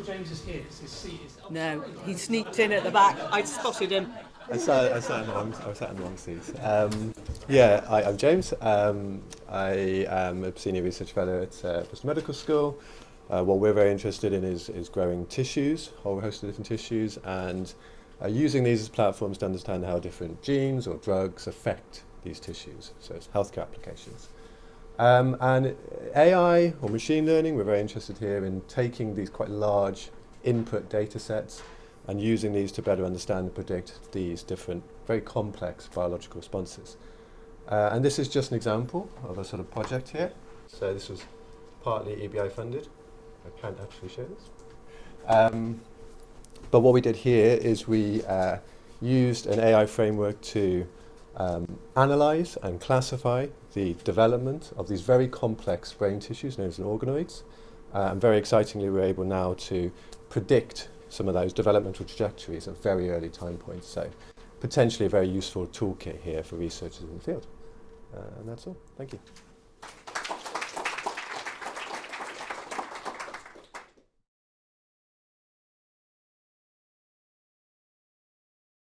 James is here because his seat is... No, he sneaked in at the back. I spotted him. I sat in the wrong seat. I'm James. I am a senior research fellow at Bristol Medical School. What we're very interested in is growing tissues, a whole host of different tissues, and using these as platforms to understand how different genes or drugs affect these tissues. So it's healthcare applications. And AI or machine learning, we're very interested here in taking these quite large input data sets and using these to better understand and predict these different, very complex biological responses. And this is just an example of a sort of project here. So this was partly EBI funded. I can't actually show this. But what we did here is we used an AI framework to analyze and classify the development of these very complex brain tissues known as organoids. And very excitingly, we're able now to predict some of those developmental trajectories at very early time points. So potentially a very useful toolkit here for researchers in the field. And that's all. Thank you.